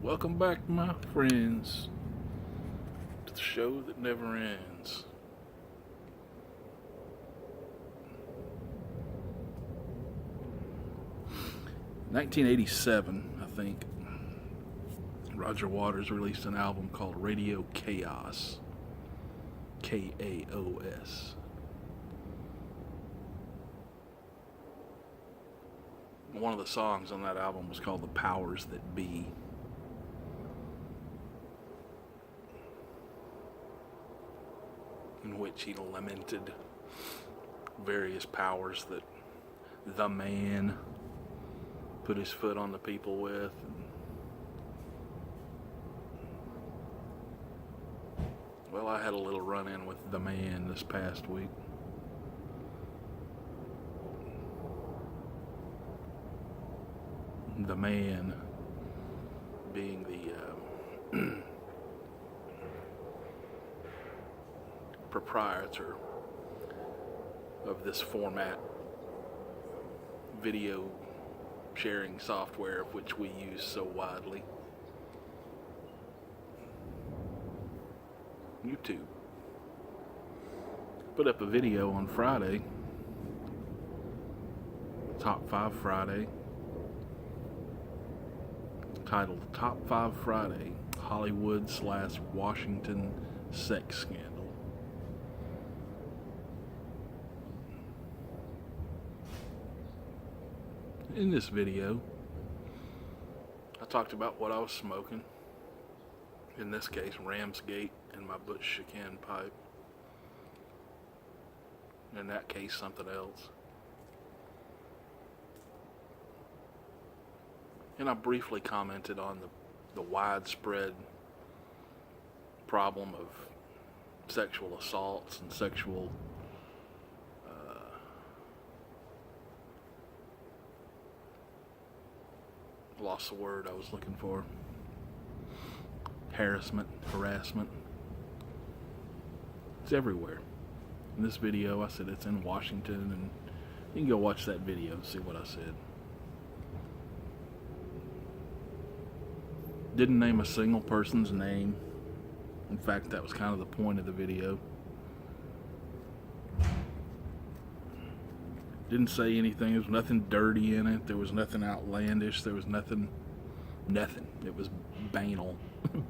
Welcome back, my friends, to the show that never ends. In 1987, I think, Roger Waters released an album called Radio Chaos. K-A-O-S. One of the songs on that album was called The Powers That Be. In which he lamented various powers that the man put his foot on the people with. Well, I had a little run-in with the man this past week. The man being the proprietor of this format video sharing software of which we use so widely, YouTube. Put up a video on Friday, Top 5 Friday, titled Top 5 Friday, Hollywood/Washington Sex Scandal. In this video, I talked about what I was smoking. In this case, Ramsgate and my Butch Chicane pipe. In that case, something else. And I briefly commented on the widespread problem of sexual assaults and sexual lost the word I was looking for. Harassment. It's everywhere. In this video, I said it's in Washington, and you can go watch that video and see what I said. Didn't name a single person's name. In fact, that was kind of the point of the video. Didn't say anything. There was nothing dirty in it. There was nothing outlandish. There was nothing. It was banal,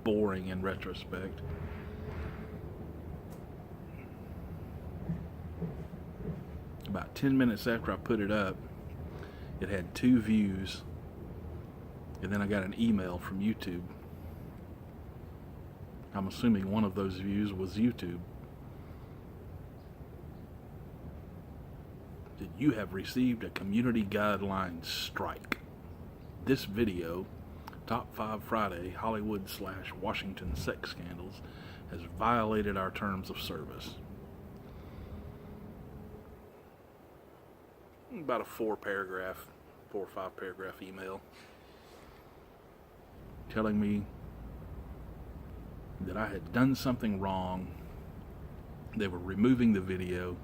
boring in retrospect. About 10 minutes after I put it up, it had 2 views. And then I got an email from YouTube. I'm assuming one of those views was YouTube. That you have received a community guidelines strike. This video, Top 5 Friday, Hollywood/Washington Sex Scandals, has violated our terms of service. About a 4 or 5 paragraph email telling me that I had done something wrong. They were removing the video.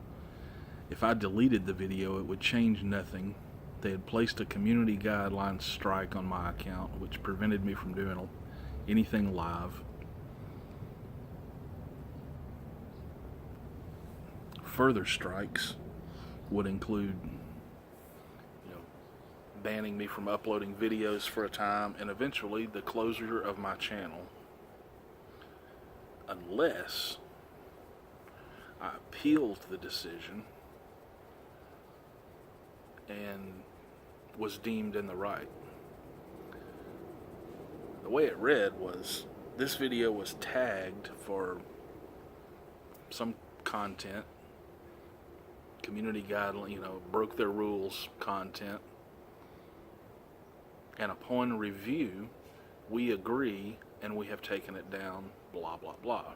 If I deleted the video, it would change nothing. They had placed a community guidelines strike on my account, which prevented me from doing anything live. Further strikes would include banning me from uploading videos for a time, and eventually the closure of my channel, unless I appealed the decision and was deemed in the right. The way it read was, this video was tagged for some content, community guideline, broke their rules content, and upon review, we agree and we have taken it down, blah, blah, blah.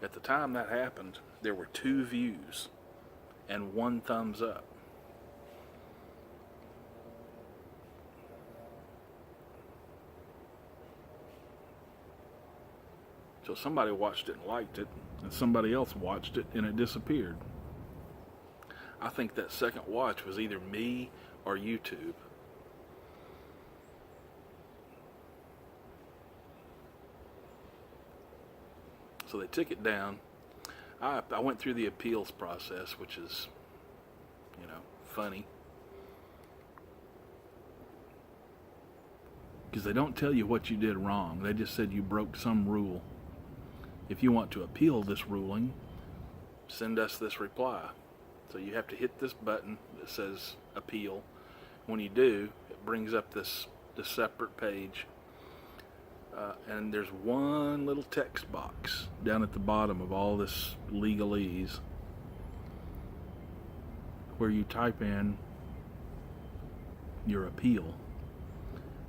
At the time that happened, there were 2 views and 1 thumbs up. So somebody watched it and liked it, and somebody else watched it and it disappeared. I think that second watch was either me or YouTube. So they took it down. I went through the appeals process, which is, funny. Because they don't tell you what you did wrong. They just said you broke some rule. If you want to appeal this ruling, send us this reply. So you have to hit this button that says appeal. When you do, it brings up this separate page. And there's one little text box down at the bottom of all this legalese where you type in your appeal.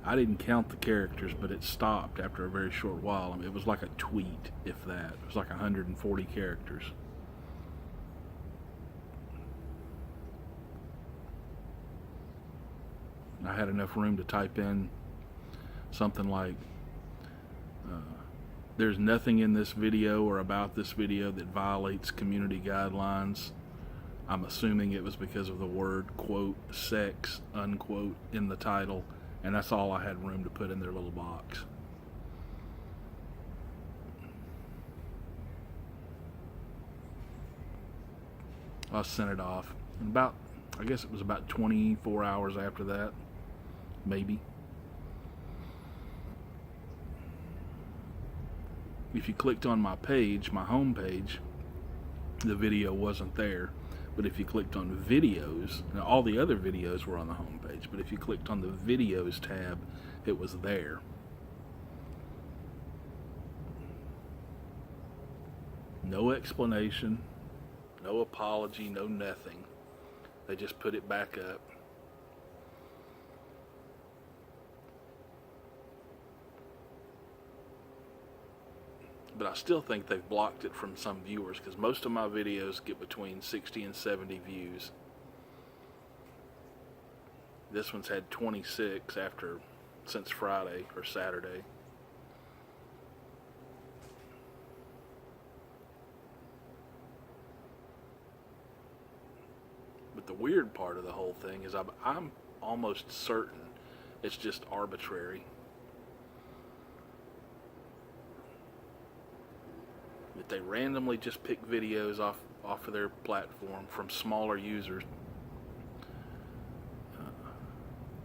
I didn't count the characters, but it stopped after a very short while. I mean, it was like a tweet, if that. It was like 140 characters. I had enough room to type in something like, there's nothing in this video or about this video that violates community guidelines. I'm assuming it was because of the word, quote, sex, unquote, in the title. And that's all I had room to put in their little box. I sent it off. And I guess it was about 24 hours after that, maybe. If you clicked on my page, my home page, the video wasn't there. But if you clicked on videos, now all the other videos were on the home page, but if you clicked on the videos tab, it was there. No explanation, no apology, no nothing. They just put it back up. But I still think they've blocked it from some viewers, because most of my videos get between 60 and 70 views. This one's had 26 since Friday or Saturday. But the weird part of the whole thing is I'm almost certain it's just arbitrary. That they randomly just pick videos off of their platform from smaller users,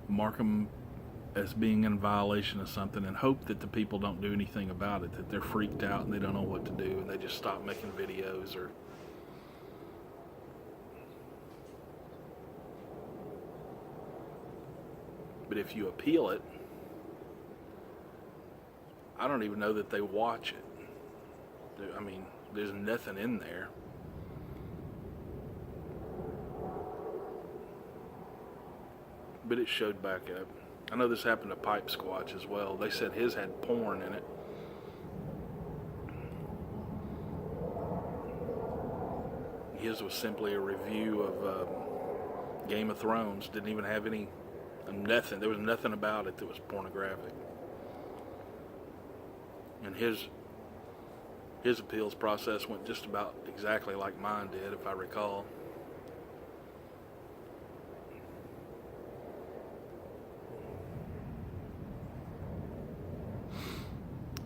mark them as being in violation of something, and hope that the people don't do anything about it, that they're freaked out and they don't know what to do, and they just stop making videos. But if you appeal it, I don't even know that they watch it. I mean, there's nothing in there. But it showed back up. I know this happened to Pipe Squatch as well. They said his had porn in it. His was simply a review of Game of Thrones. Didn't even have nothing. There was nothing about it that was pornographic. And his appeals process went just about exactly like mine did, if I recall.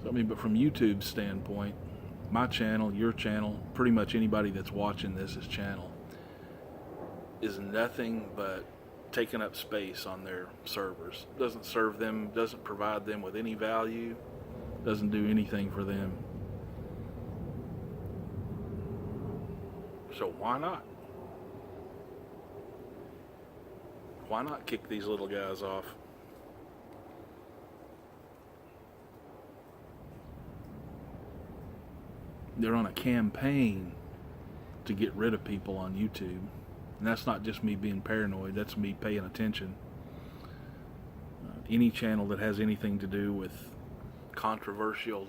So, I mean, but from YouTube's standpoint, my channel, your channel, pretty much anybody that's watching this channel, is nothing but taking up space on their servers. Doesn't serve them, doesn't provide them with any value, doesn't do anything for them. So why not? Why not kick these little guys off? They're on a campaign to get rid of people on YouTube. And that's not just me being paranoid, that's me paying attention. Any channel that has anything to do with controversial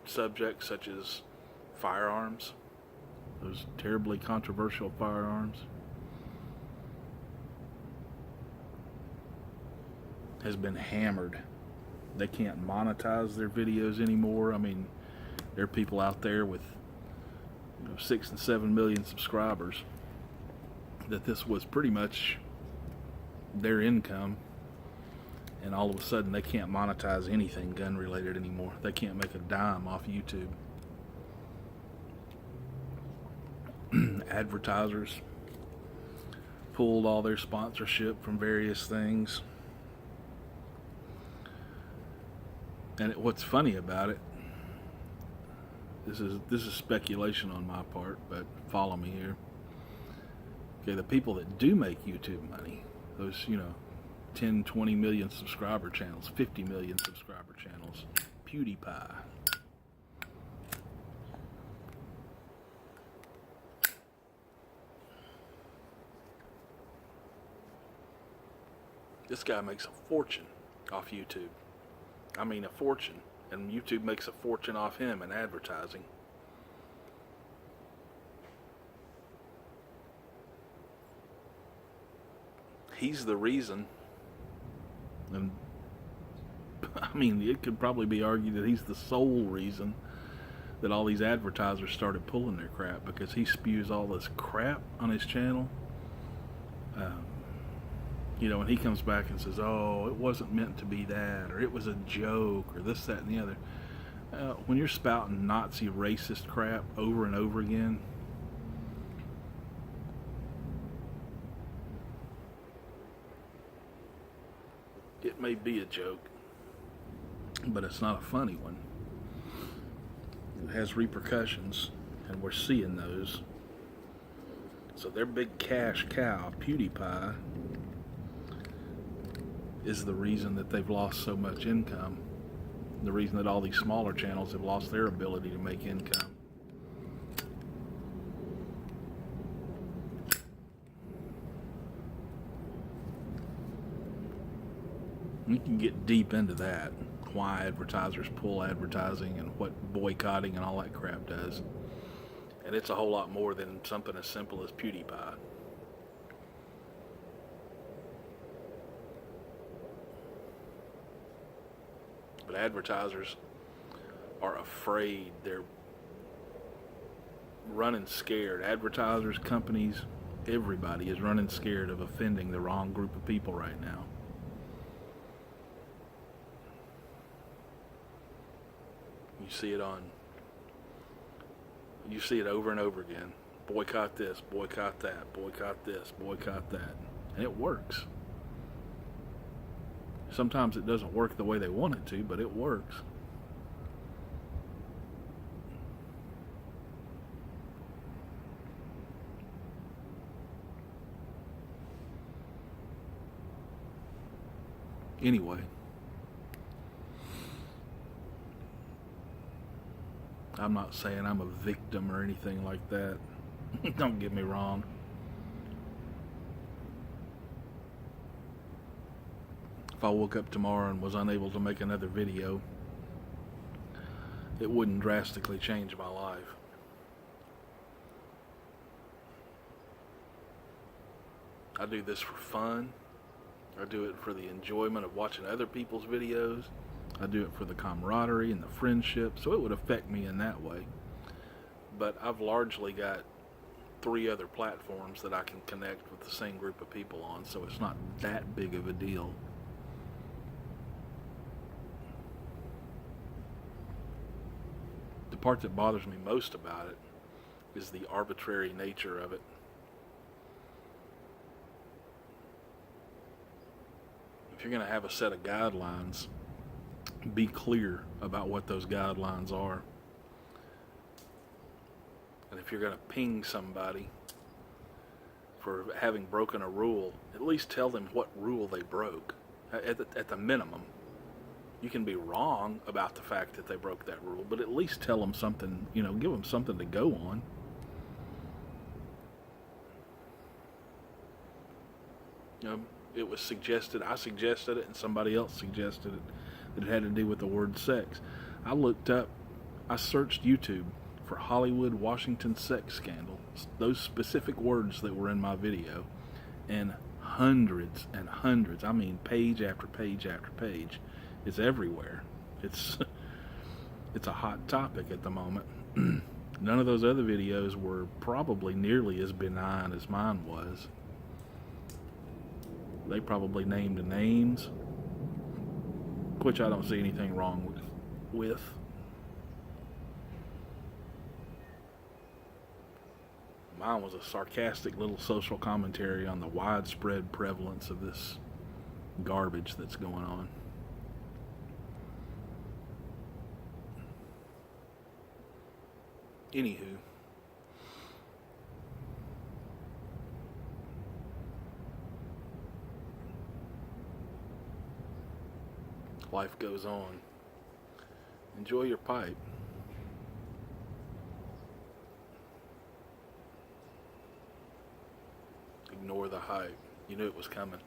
subjects such as firearms, those terribly controversial firearms, has been hammered. They can't monetize their videos anymore. I mean, there are people out there with 6 and 7 million subscribers, that this was pretty much their income, and all of a sudden they can't monetize anything gun related anymore. They can't make a dime off YouTube. Advertisers pulled all their sponsorship from various things. And what's funny about it, this is speculation on my part, but follow me here. Okay, the people that do make YouTube money, those 10, 20 million subscriber channels, 50 million subscriber channels, PewDiePie. This guy makes a fortune off YouTube. I mean, a fortune. And YouTube makes a fortune off him in advertising. He's the reason, and I mean, it could probably be argued that he's the sole reason that all these advertisers started pulling their crap, because he spews all this crap on his channel. And he comes back and says, oh, it wasn't meant to be that, or it was a joke, or this, that, and the other. When you're spouting Nazi racist crap over and over again, it may be a joke, but it's not a funny one. It has repercussions, and we're seeing those. So their big cash cow, PewDiePie, is the reason that they've lost so much income. The reason that all these smaller channels have lost their ability to make income. You can get deep into that, why advertisers pull advertising and what boycotting and all that crap does. And it's a whole lot more than something as simple as PewDiePie. But advertisers are afraid. They're running scared. Advertisers, companies, everybody is running scared of offending the wrong group of people right now. You see it over and over again. Boycott this, boycott that, boycott this, boycott that. And it works. Sometimes it doesn't work the way they want it to, but it works. Anyway, I'm not saying I'm a victim or anything like that. Don't get me wrong. If I woke up tomorrow and was unable to make another video, it wouldn't drastically change my life. I do this for fun. I do it for the enjoyment of watching other people's videos. I do it for the camaraderie and the friendship, so it would affect me in that way. But I've largely got 3 other platforms that I can connect with the same group of people on, so it's not that big of a deal. The part that bothers me most about it is the arbitrary nature of it. If you're going to have a set of guidelines, be clear about what those guidelines are. And if you're going to ping somebody for having broken a rule, at least tell them what rule they broke. At the minimum, you can be wrong about the fact that they broke that rule, but at least tell them something, give them something to go on. It was suggested, I suggested it, and somebody else suggested it, that it had to do with the word sex. I searched YouTube for Hollywood Washington sex scandal, those specific words that were in my video, and hundreds and hundreds, I mean page after page after page, it's everywhere. It's a hot topic at the moment. None of those other videos were probably nearly as benign as mine was. They probably named names, which I don't see anything wrong with. Mine was a sarcastic little social commentary on the widespread prevalence of this garbage that's going on. Anywho, life goes on. Enjoy your pipe. Ignore the hype. You knew it was coming.